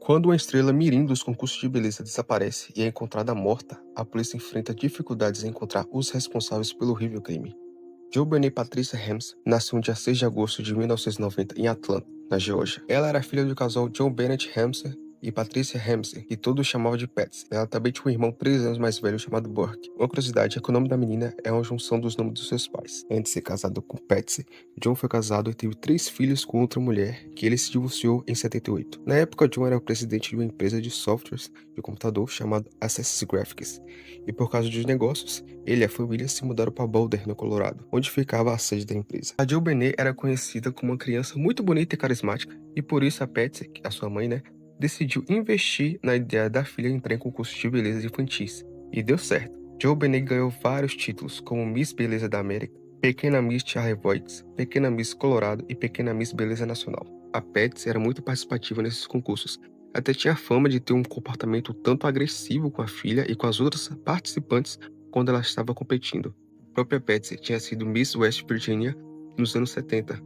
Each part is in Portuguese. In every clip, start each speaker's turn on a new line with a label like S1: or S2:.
S1: Quando uma estrela mirim dos concursos de beleza desaparece e é encontrada morta, a polícia enfrenta dificuldades em encontrar os responsáveis pelo horrível crime. JoBenet Patricia Helms nasceu no dia 6 de agosto de 1990 em Atlanta, na Geórgia. Ela era filha do casal John Bennett Helmser e Patricia Helmser, que todos chamavam de Patsy. Ela também tinha um irmão 3 anos mais velho chamado Burke. Uma curiosidade é que o nome da menina é uma junção dos nomes dos seus pais. Antes de ser casado com Patsy, John foi casado e teve 3 filhos com outra mulher, que ele se divorciou em 78. Na época, John era o presidente de uma empresa de softwares de computador chamada Access Graphics, e por causa dos negócios, ele e a família se mudaram para Boulder, no Colorado, onde ficava a sede da empresa. A JoBenet era conhecida como uma criança muito bonita e carismática, e por isso a Patsy, a sua mãe, decidiu investir na ideia da filha entrar em concursos de beleza infantis. E deu certo. JoBenet ganhou vários títulos, como Miss Beleza da América, Pequena Miss Charlevoix, Pequena Miss Colorado e Pequena Miss Beleza Nacional. A Patsy era muito participativa nesses concursos. Até tinha fama de ter um comportamento tanto agressivo com a filha e com as outras participantes quando ela estava competindo. A própria Patsy tinha sido Miss West Virginia nos anos 70,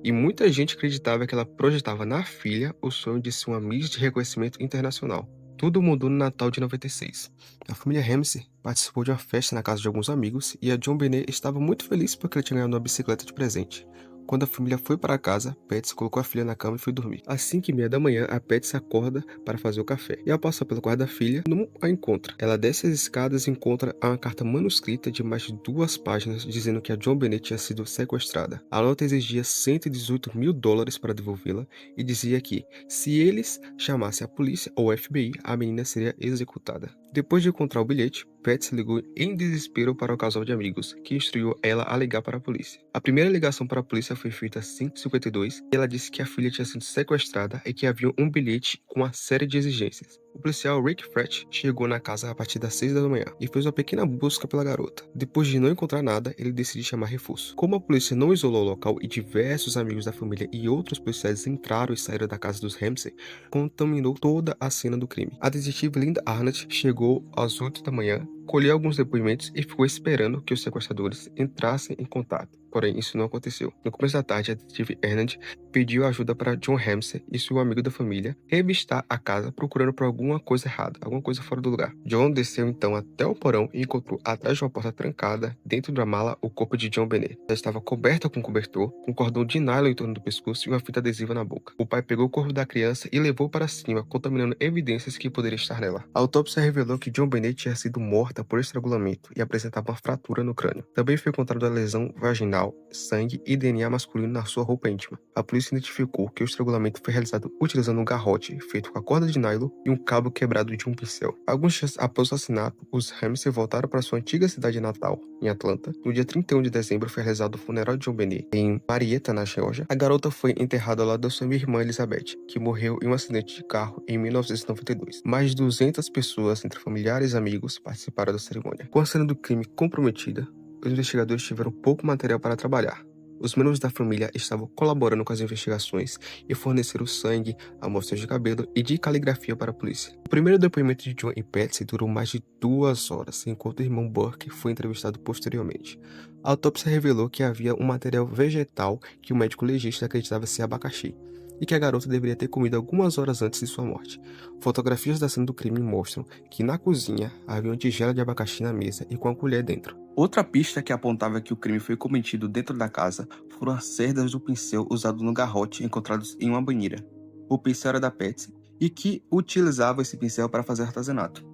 S1: e muita gente acreditava que ela projetava na filha o sonho de ser uma Miss de reconhecimento internacional. Tudo mudou no Natal de 96. A família Ramsey participou de uma festa na casa de alguns amigos e a JoBenet estava muito feliz porque ela tinha ganhado uma bicicleta de presente. Quando a família foi para casa, Patsy colocou a filha na cama e foi dormir. Às 5h30 da manhã, a Patsy acorda para fazer o café. E ao passar pelo quarto da filha, não a encontra. Ela desce as escadas e encontra uma carta manuscrita de mais de 2 páginas dizendo que a JoBenet tinha sido sequestrada. A nota exigia $118.000 para devolvê-la e dizia que, se eles chamassem a polícia ou o FBI, a menina seria executada. Depois de encontrar o bilhete, Patsy ligou em desespero para o casal de amigos, que instruiu ela a ligar para a polícia. A primeira ligação para a polícia foi feita às 5h52 e ela disse que a filha tinha sido sequestrada e que havia um bilhete com uma série de exigências. O policial Rick Fretch chegou na casa a partir das 6 da manhã e fez uma pequena busca pela garota. Depois de não encontrar nada, ele decidiu chamar reforço. Como a polícia não isolou o local e diversos amigos da família e outros policiais entraram e saíram da casa dos Ramsey, contaminou toda a cena do crime. A detetive Linda Arnott chegou às 8 da manhã, colheu alguns depoimentos e ficou esperando que os sequestradores entrassem em contato. Porém, isso não aconteceu. No começo da tarde, a detetive Arnott pediu ajuda para John Ramsey e seu amigo da família revistar a casa procurando por alguma coisa errada, alguma coisa fora do lugar. John desceu então até o porão e encontrou atrás de uma porta trancada, dentro da mala, o corpo de JoBenet. Ela estava coberta com cobertor, com cordão de nylon em torno do pescoço e uma fita adesiva na boca. O pai pegou o corpo da criança e levou para cima, contaminando evidências que poderiam estar nela. A autópsia revelou que JoBenet tinha sido morta por estrangulamento e apresentava uma fratura no crânio. Também foi encontrada a lesão vaginal, sangue e DNA masculino na sua roupa íntima. A polícia identificou que o estrangulamento foi realizado utilizando um garrote feito com a corda de nylon e um cabo quebrado de um pincel. Alguns dias após o assassinato, os Ramsey voltaram para sua antiga cidade natal, em Atlanta. No dia 31 de dezembro foi realizado o funeral de JoBenet em Marietta, na Geórgia. A garota foi enterrada ao lado da sua irmã Elizabeth, que morreu em um acidente de carro em 1992. Mais de 200 pessoas, entre familiares e amigos, participaram da cerimônia. Com a cena do crime comprometida, os investigadores tiveram pouco material para trabalhar. Os membros da família estavam colaborando com as investigações e forneceram sangue, amostras de cabelo e de caligrafia para a polícia. O primeiro depoimento de John e Patsy durou mais de 2 horas, enquanto o irmão Burke foi entrevistado posteriormente. A autópsia revelou que havia um material vegetal que o médico legista acreditava ser abacaxi, e que a garota deveria ter comido algumas horas antes de sua morte. Fotografias da cena do crime mostram que na cozinha havia uma tigela de abacaxi na mesa e com a colher dentro. Outra pista que apontava que o crime foi cometido dentro da casa foram as cerdas do pincel usado no garrote encontrados em uma banheira. O pincel era da Patsy e que utilizava esse pincel para fazer artesanato.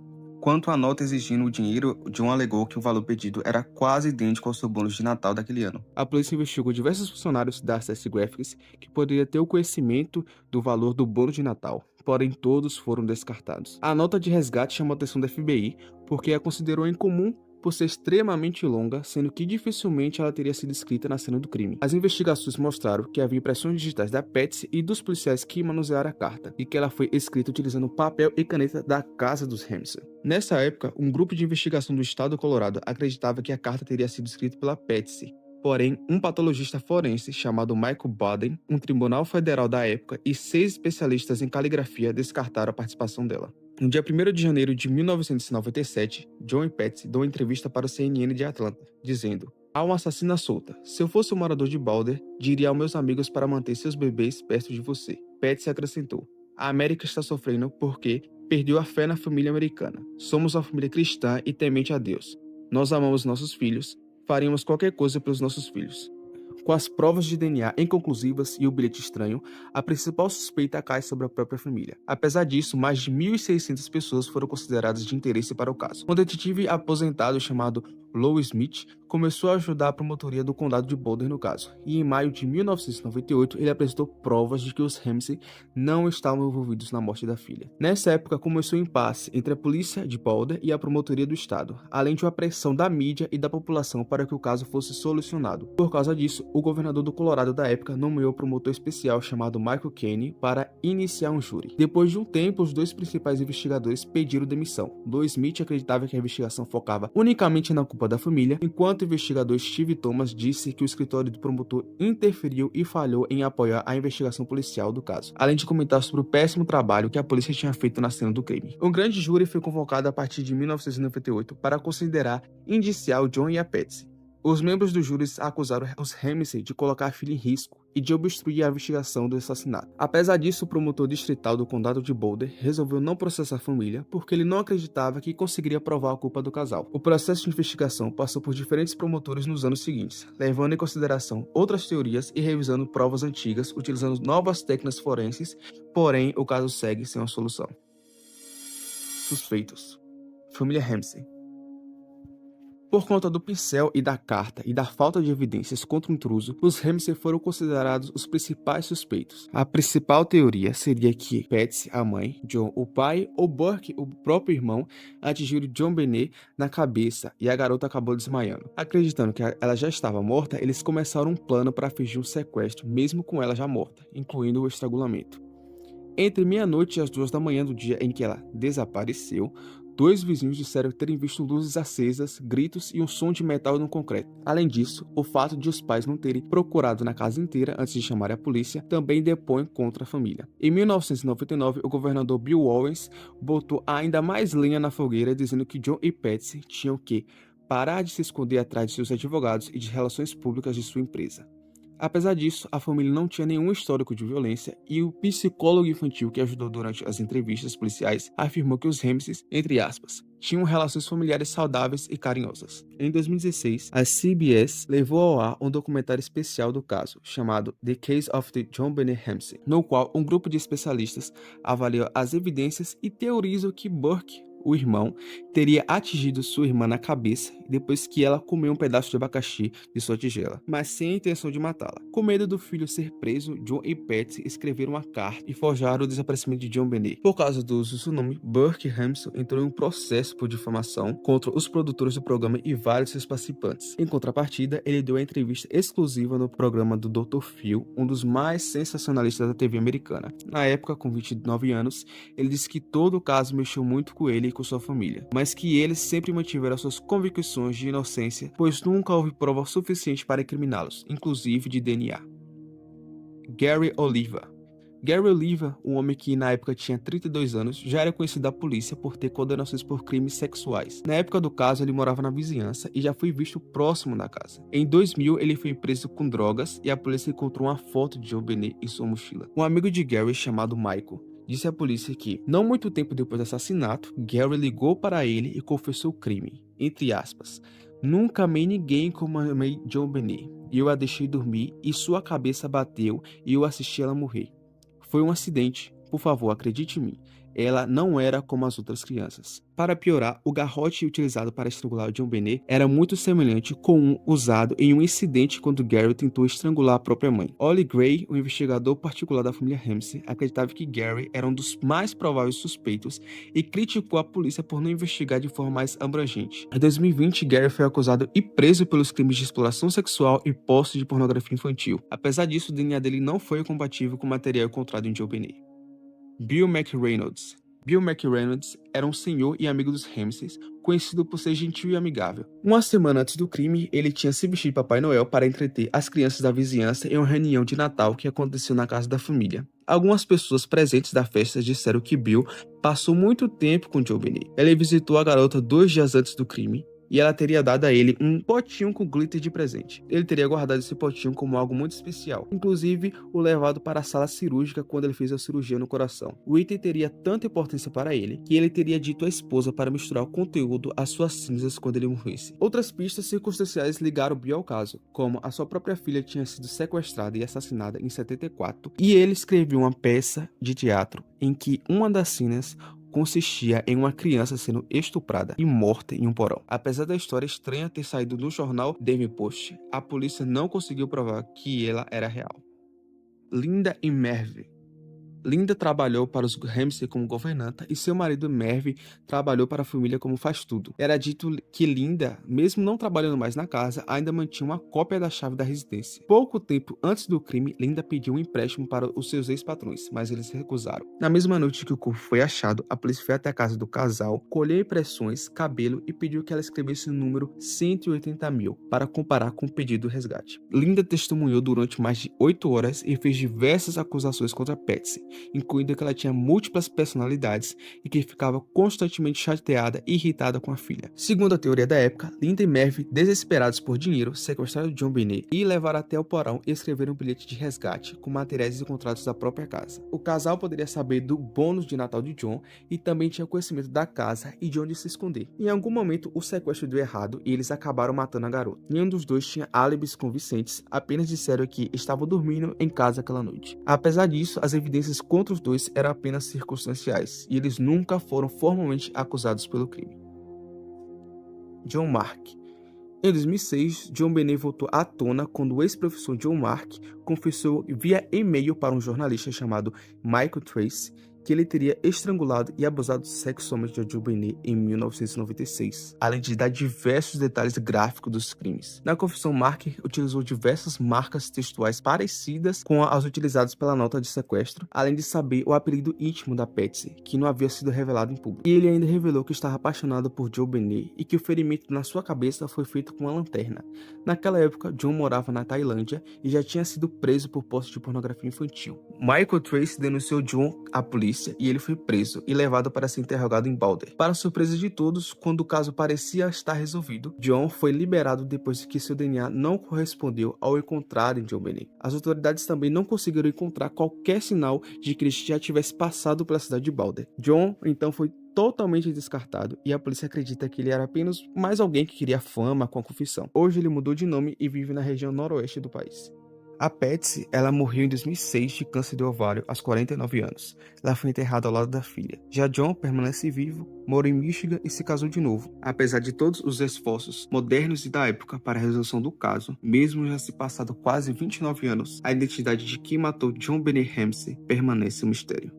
S1: Quanto à nota exigindo o dinheiro, John alegou que o valor pedido era quase idêntico ao seu bônus de Natal daquele ano. A polícia investigou diversos funcionários da Access Graphics que poderiam ter o conhecimento do valor do bônus de Natal, porém todos foram descartados. A nota de resgate chamou a atenção da FBI porque a considerou incomum por ser extremamente longa, sendo que dificilmente ela teria sido escrita na cena do crime. As investigações mostraram que havia impressões digitais da Patsy e dos policiais que manusearam a carta, e que ela foi escrita utilizando papel e caneta da casa dos Ramsey. Nessa época, um grupo de investigação do estado do Colorado acreditava que a carta teria sido escrita pela Patsy. Porém, um patologista forense chamado Michael Baden, um tribunal federal da época e 6 especialistas em caligrafia descartaram a participação dela. No dia 1º de janeiro de 1997, John e Patsy dão entrevista para o CNN de Atlanta, dizendo: "Há uma assassina solta. Se eu fosse um morador de Boulder, diria aos meus amigos para manter seus bebês perto de você." Patsy acrescentou:
S2: A América está sofrendo porque perdeu a fé na família americana. Somos uma família cristã e temente a Deus. Nós amamos nossos filhos, faríamos qualquer coisa pelos nossos filhos. Com as provas de DNA inconclusivas e o bilhete estranho, a principal suspeita cai sobre a própria família. Apesar disso, mais de 1.600 pessoas foram consideradas de interesse para o caso. Um detetive aposentado chamado Lou Smith começou a ajudar a promotoria do condado de Boulder no caso, e em maio de 1998 ele apresentou provas de que os Ramsey não estavam envolvidos na morte da filha. Nessa época começou um impasse entre a polícia de Boulder e a promotoria do estado, além de uma pressão da mídia e da população para que o caso fosse solucionado. Por causa disso, o governador do Colorado da época nomeou um promotor especial chamado Michael Caine para iniciar um júri. Depois de um tempo, os dois principais investigadores pediram demissão. Lou Smith acreditava que a investigação focava unicamente na culpa da família, enquanto o investigador Steve Thomas disse que o escritório do promotor interferiu e falhou em apoiar a investigação policial do caso, além de comentar sobre o péssimo trabalho que a polícia tinha feito na cena do crime. Um grande júri foi convocado a partir de 1998 para considerar indiciar o John e a Patsy. Os membros do júri acusaram os Ramsey de colocar a filha em risco e de obstruir a investigação do assassinato. Apesar disso, o promotor distrital do condado de Boulder resolveu não processar a família porque ele não acreditava que conseguiria provar a culpa do casal. O processo de investigação passou por diferentes promotores nos anos seguintes, levando em consideração outras teorias e revisando provas antigas, utilizando novas técnicas forenses, porém o caso segue sem uma solução. Suspeitos. Família Ramsey. Por conta do pincel e da carta e da falta de evidências contra o intruso, os Ramsey foram considerados os principais suspeitos. A principal teoria seria que Patsy, a mãe, John, o pai, ou Burke, o próprio irmão, atingiram John Benet na cabeça e a garota acabou desmaiando. Acreditando que ela já estava morta, eles começaram um plano para fingir um sequestro, mesmo com ela já morta, incluindo o estrangulamento. Entre meia-noite e as 2 da manhã do dia em que ela desapareceu, 2 vizinhos disseram terem visto luzes acesas, gritos e um som de metal no concreto. Além disso, o fato de os pais não terem procurado na casa inteira antes de chamar a polícia também depõe contra a família. Em 1999, o governador Bill Owens botou ainda mais lenha na fogueira, dizendo que John e Patsy tinham que parar de se esconder atrás de seus advogados e de relações públicas de sua empresa. Apesar disso, a família não tinha nenhum histórico de violência e o psicólogo infantil que ajudou durante as entrevistas policiais afirmou que os Ramseys, entre aspas, tinham relações familiares saudáveis e carinhosas. Em 2016, a CBS levou ao ar um documentário especial do caso, chamado The Case of the John Benet Ramsey, no qual um grupo de especialistas avaliou as evidências e teorizam que Burke, o irmão, teria atingido sua irmã na cabeça depois que ela comeu um pedaço de abacaxi de sua tigela, mas sem a intenção de matá-la. Com medo do filho ser preso, John e Patsy escreveram uma carta e forjaram o desaparecimento de John Benet. Por causa do uso do seu nome, Burke Ramsey entrou em um processo por difamação contra os produtores do programa e vários seus participantes. Em contrapartida, ele deu a entrevista exclusiva no programa do Dr. Phil, um dos mais sensacionalistas da TV americana. Na época, com 29 anos, ele disse que todo o caso mexeu muito com ele e com sua família, mas que eles sempre mantiveram suas convicções de inocência, pois nunca houve prova suficiente para incriminá-los, inclusive de DNA. Gary Oliva. Gary Oliva, um homem que na época tinha 32 anos, já era conhecido da polícia por ter condenações por crimes sexuais. Na época do caso, ele morava na vizinhança e já foi visto próximo da casa. Em 2000, ele foi preso com drogas e a polícia encontrou uma foto de John Benet em sua mochila. Um amigo de Gary, chamado Michael, disse à polícia que, não muito tempo depois do assassinato, Gary ligou para ele e confessou o crime. Entre aspas, nunca amei ninguém como amei John Benet. E eu a deixei dormir e sua cabeça bateu e eu assisti ela morrer. Foi um acidente, por favor, acredite em mim. Ela não era como as outras crianças. Para piorar, o garrote utilizado para estrangular o John Benet era muito semelhante com um usado em um incidente quando Gary tentou estrangular a própria mãe. Ollie Gray, um investigador particular da família Ramsey, acreditava que Gary era um dos mais prováveis suspeitos e criticou a polícia por não investigar de forma mais abrangente. Em 2020, Gary foi acusado e preso pelos crimes de exploração sexual e posse de pornografia infantil. Apesar disso, o DNA dele não foi compatível com o material encontrado em John Benet. Bill McReynolds. Bill McReynolds era um senhor e amigo dos Ramseys, conhecido por ser gentil e amigável. Uma semana antes do crime, ele tinha se vestido de Papai Noel para entreter as crianças da vizinhança em uma reunião de Natal que aconteceu na casa da família. Algumas pessoas presentes da festa disseram que Bill passou muito tempo com John Benet. Ele visitou a garota 2 dias antes do crime e ela teria dado a ele um potinho com glitter de presente. Ele teria guardado esse potinho como algo muito especial, inclusive o levado para a sala cirúrgica quando ele fez a cirurgia no coração. O item teria tanta importância para ele que ele teria dito à esposa para misturar o conteúdo às suas cinzas quando ele morresse. Outras pistas circunstanciais ligaram Bill ao caso, como a sua própria filha tinha sido sequestrada e assassinada em 74, e ele escreveu uma peça de teatro em que uma das cenas consistia em uma criança sendo estuprada e morta em um porão. Apesar da história estranha ter saído no jornal Daily Post, a polícia não conseguiu provar que ela era real. Linda e Merv. Linda trabalhou para os Ramsey como governanta e seu marido Merv trabalhou para a família como faz-tudo. Era dito que Linda, mesmo não trabalhando mais na casa, ainda mantinha uma cópia da chave da residência. Pouco tempo antes do crime, Linda pediu um empréstimo para os seus ex-patrões, mas eles recusaram. Na mesma noite que o corpo foi achado, a polícia foi até a casa do casal, colheu impressões, cabelo e pediu que ela escrevesse o número 180 mil para comparar com o pedido do resgate. Linda testemunhou durante mais de 8 horas e fez diversas acusações contra Patsy, incluindo que ela tinha múltiplas personalidades e que ficava constantemente chateada e irritada com a filha. Segundo a teoria da época, Linda e Merv, desesperados por dinheiro, sequestraram John Benet e levaram até o porão e escreveram um bilhete de resgate com materiais encontrados da própria casa. O casal poderia saber do bônus de Natal de John e também tinha conhecimento da casa e de onde se esconder. Em algum momento, o sequestro deu errado e eles acabaram matando a garota. Nenhum dos dois tinha álibis convincentes, apenas disseram que estavam dormindo em casa aquela noite. Apesar disso, as evidências contra os dois eram apenas circunstanciais, e eles nunca foram formalmente acusados pelo crime. John Mark. Em 2006, John Benet voltou à tona quando o ex-professor John Mark confessou via e-mail para um jornalista chamado Michael Tracy que ele teria estrangulado e abusado sexualmente de John Benet em 1996, além de dar diversos detalhes gráficos dos crimes. Na confissão, Mark utilizou diversas marcas textuais parecidas com as utilizadas pela nota de sequestro, além de saber o apelido íntimo da Patsy, que não havia sido revelado em público. E ele ainda revelou que estava apaixonado por John Benet e que o ferimento na sua cabeça foi feito com uma lanterna. Naquela época, John morava na Tailândia e já tinha sido preso por posse de pornografia infantil. Michael Tracy denunciou John à polícia e ele foi preso e levado para ser interrogado em Boulder. Para surpresa de todos, quando o caso parecia estar resolvido, John foi liberado depois que seu DNA não correspondeu ao encontrado em John Benet. As autoridades também não conseguiram encontrar qualquer sinal de que ele já tivesse passado pela cidade de Boulder. John, então, foi totalmente descartado e a polícia acredita que ele era apenas mais alguém que queria fama com a confissão. Hoje ele mudou de nome e vive na região noroeste do país. A Patsy, ela morreu em 2006 de câncer de ovário aos 49 anos. Ela foi enterrada ao lado da filha. Já John permanece vivo, mora em Michigan e se casou de novo. Apesar de todos os esforços modernos e da época para a resolução do caso, mesmo já se passado quase 29 anos, a identidade de quem matou John Benet Ramsey permanece um mistério.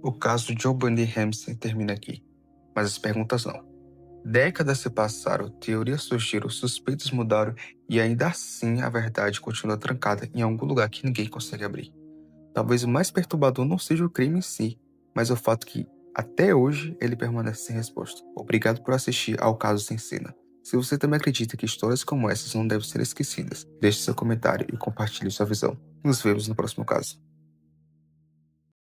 S1: O caso de John Benet Ramsey termina aqui, mas as perguntas não. Décadas se passaram, teorias surgiram, suspeitos mudaram e ainda assim a verdade continua trancada em algum lugar que ninguém consegue abrir. Talvez o mais perturbador não seja o crime em si, mas o fato que, até hoje, ele permanece sem resposta. Obrigado por assistir ao Caso Sem Cena. Se você também acredita que histórias como essas não devem ser esquecidas, deixe seu comentário e compartilhe sua visão. Nos vemos no próximo caso.